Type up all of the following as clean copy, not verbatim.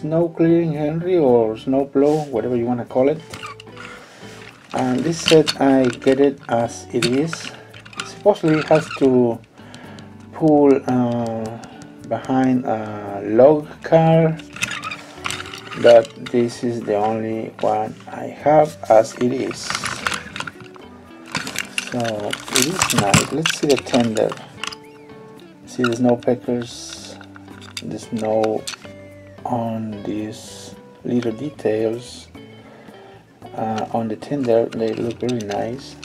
snow clearing Henry or snow plow, whatever you want to call it. And this set I get it as it is. Supposedly it has to pull behind a log car, but this is the only one I have as it is. So it is nice. Let's see the tender. See the snow peckers, the snow on these little details on the tender. They look really nice.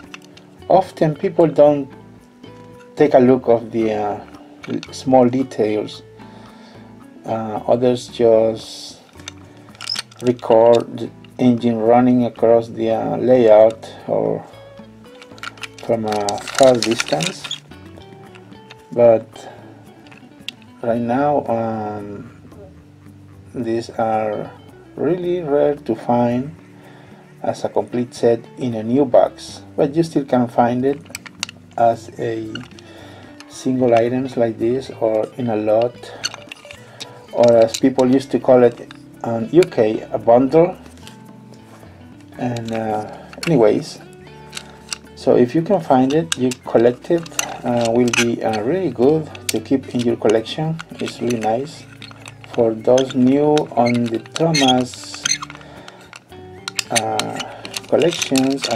Often people don't take a look of the small details. Others just record the engine running across the layout or from a far distance. But right now these are really rare to find as a complete set in a new box, but you still can find it as a single items like this, or in a lot, or as people used to call it in UK, a bundle. And anyways, so if you can find it, you collect it. Will be really good to keep in your collection. It's really nice for those new on the Thomas collections,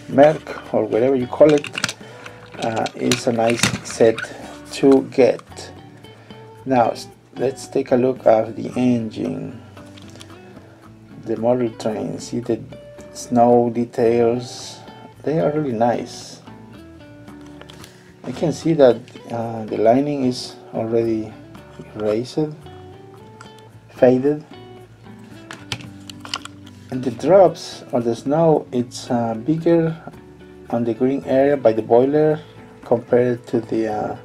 Merc or whatever you call it. It's a nice set to get. Now let's take a look at the engine, the model train. See the snow details, they are really nice. I can see that the lining is already erased, faded, and the drops on the snow, it's bigger on the green area by the boiler compared to the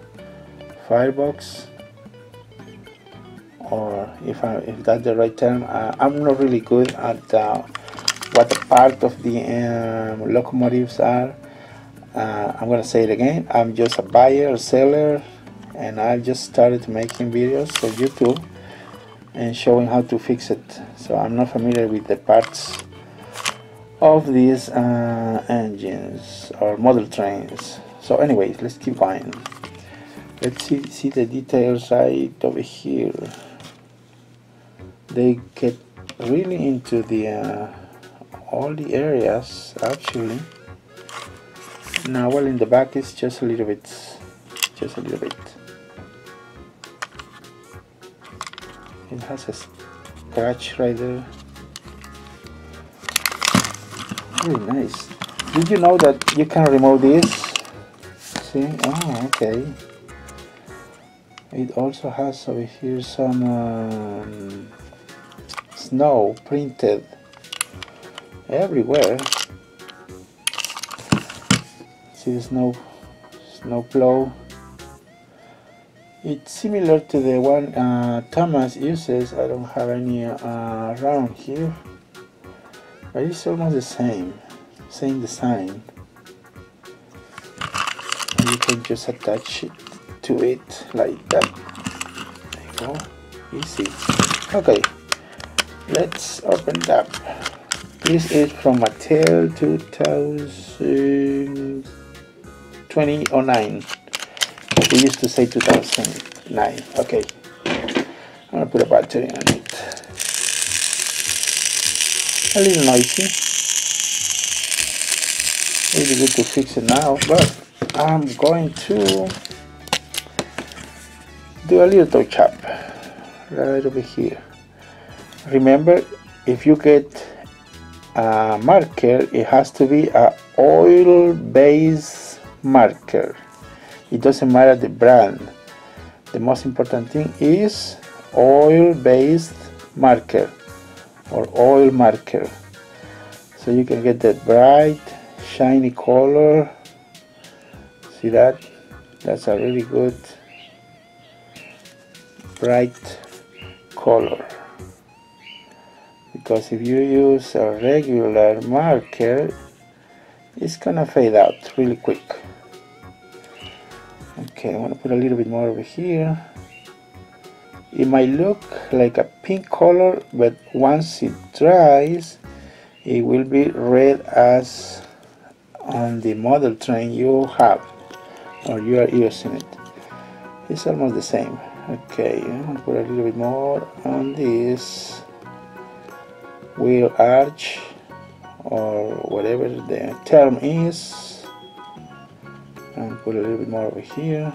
firebox, or if that's the right term. I'm not really good at what part of the locomotives are. I'm gonna say it again, I'm just a buyer or seller, and I just started making videos for YouTube and showing how to fix it. So I'm not familiar with the parts of these engines or model trains. So anyways, let's keep going. Let's see the details right over here. They get really into the all the areas actually. Now, well, in the back is just a little bit. It has a scratch right there. Really nice. Did you know that you can remove this? See? Oh, okay. It also has over here some snow printed everywhere. See the snow plow. It's similar to the one Tomas uses. I don't have any around here, but it's almost the same design. And you can just attach it to it like that. There you go, easy. Okay, let's open it up. This is from Mattel 2020 or 9. We used to say 2009. Okay, I'm gonna put a battery on it. A little noisy. Really good to fix it now, but I'm going to do a little touch up right over here. Remember, if you get a marker, it has to be a oil-based marker. It doesn't matter the brand. The most important thing is oil-based marker or oil marker, so you can get that bright shiny color. See that? That's a really good bright color, because if you use a regular marker, it's gonna fade out really quick. Okay, I'm gonna put a little bit more over here. It might look like a pink color, but once it dries, it will be red as on the model train you have or you are using it. It's almost the same. Okay, I'm gonna put a little bit more on this wheel arch or whatever the term is, and put a little bit more over here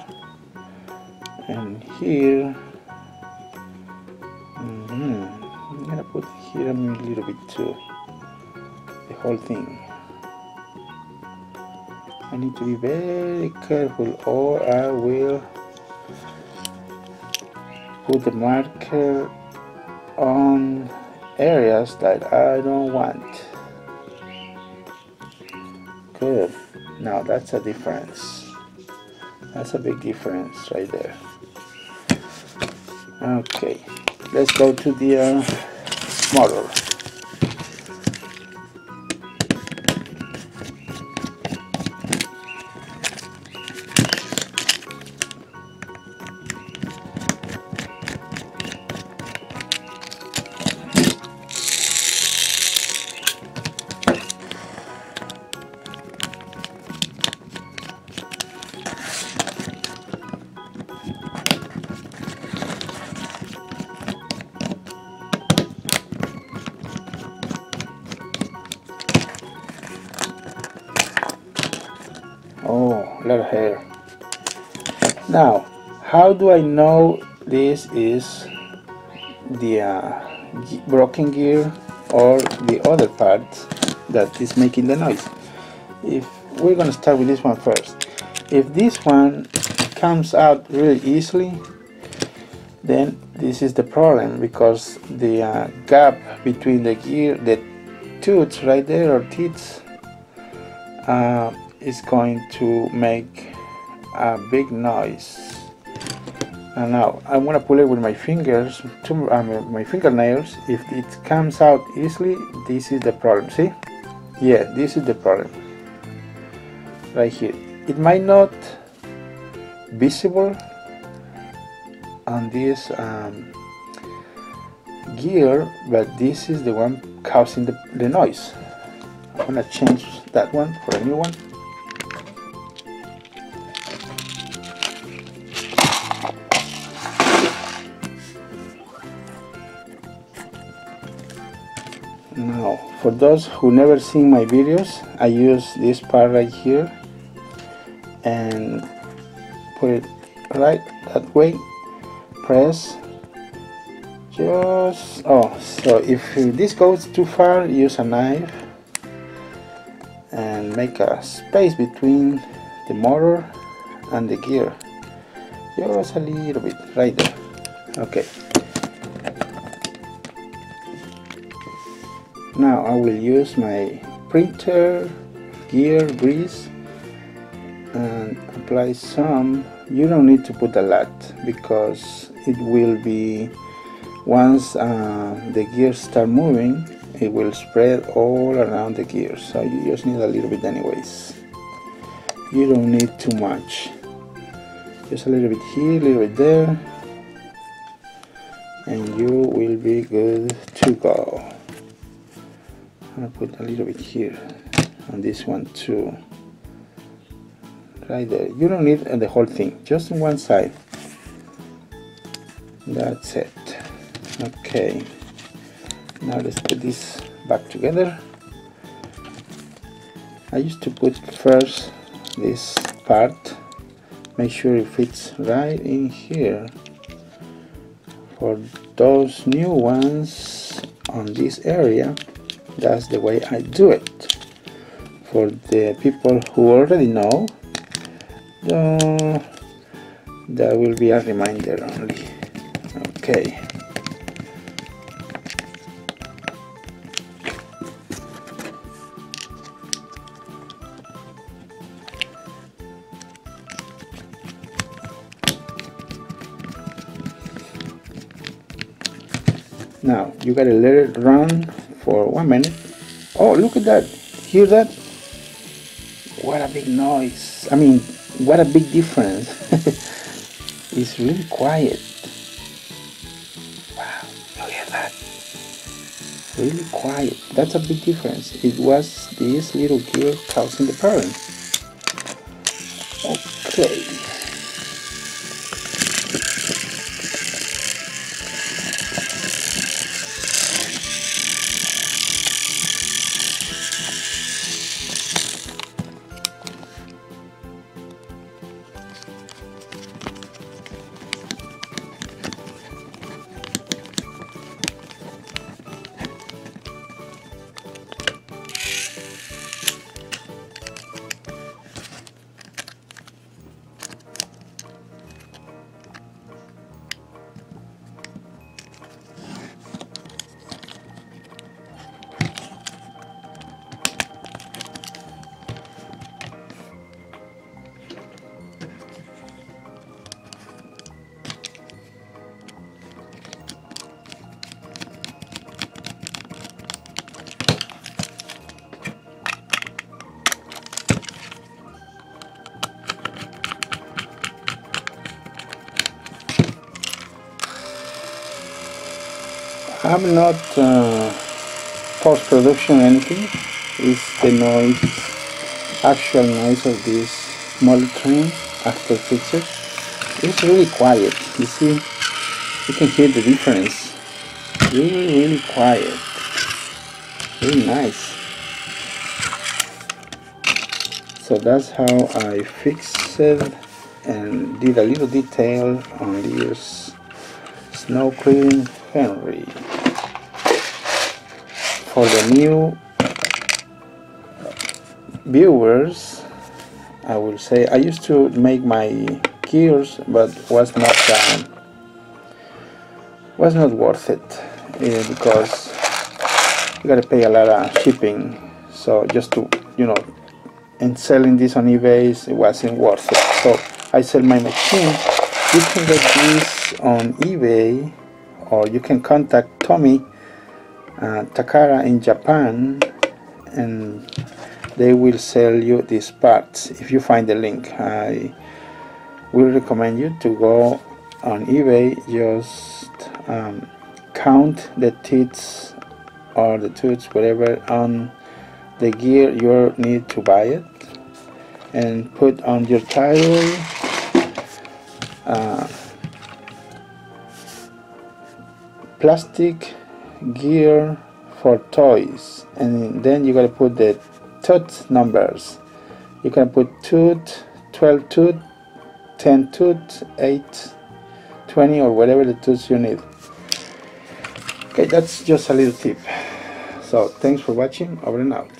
and here. I'm gonna put here a little bit too, the whole thing. I need to be very careful or I will put the marker on areas that I don't want. Good. Now that's a difference. That's a big difference right there. Okay, let's go to the motor. Oh, a lot of hair. Now, how do I know this is the broken gear or the other part that is making the noise? If we're gonna start with this one first. If this one comes out really easily, then this is the problem, because the gap between the gear, the tooth right there, or teeth, is going to make a big noise. And now I'm gonna pull it with my fingers, my fingernails. If it comes out easily, this is the problem. See? Yeah, this is the problem right here. It might not visible on this gear, but this is the one causing the noise. I'm gonna change that one for a new one. Now, for those who never seen my videos, I use this part right here and put it right that way. Press. Just so if this goes too far, use a knife and make a space between the motor and the gear. Just a little bit right there. Okay. Now I will use my printer gear grease and apply some. You don't need to put a lot, because it will be, once the gears start moving, it will spread all around the gears, so you just need a little bit anyways. You don't need too much, just a little bit here, a little bit there, and you will be good to go. I'm gonna put a little bit here on this one too, right there. You don't need the whole thing, just on one side. That's it. Okay, now let's put this back together. I used to put first this part, make sure it fits right in here. For those new ones on this area, that's the way I do it. For the people who already know, that will be a reminder only. Okay. Now you gotta let it run for 1 minute. Oh, look at that! Hear that? What a big noise! I mean, what a big difference! It's really quiet. really quiet. That's a big difference. It was this little gear causing the problem. Okay. I'm not post-production anything. It's the noise, actual noise of this model train after pictures. It's really quiet. You see, you can hear the difference. Really quiet. Really nice. So that's how I fixed it and did a little detail on this snow clearing Henry. For the new viewers, I will say I used to make my gears, but was not worth it because you gotta pay a lot of shipping. So just to, you know, and selling this on eBay, it wasn't worth it. So I sell my machine. You can get this on eBay, or you can contact Tomy Takara in Japan, and they will sell you these parts. If you find the link, I will recommend you to go on eBay. Just count the teeth or the tooths, whatever, on the gear you need to buy it, and put on your title plastic gear for toys, and then you gotta put the tooth numbers. You can put tooth, 12 tooth, 10 tooth, 8, 20, or whatever the tooths you need. Okay, that's just a little tip. So thanks for watching. Over and out.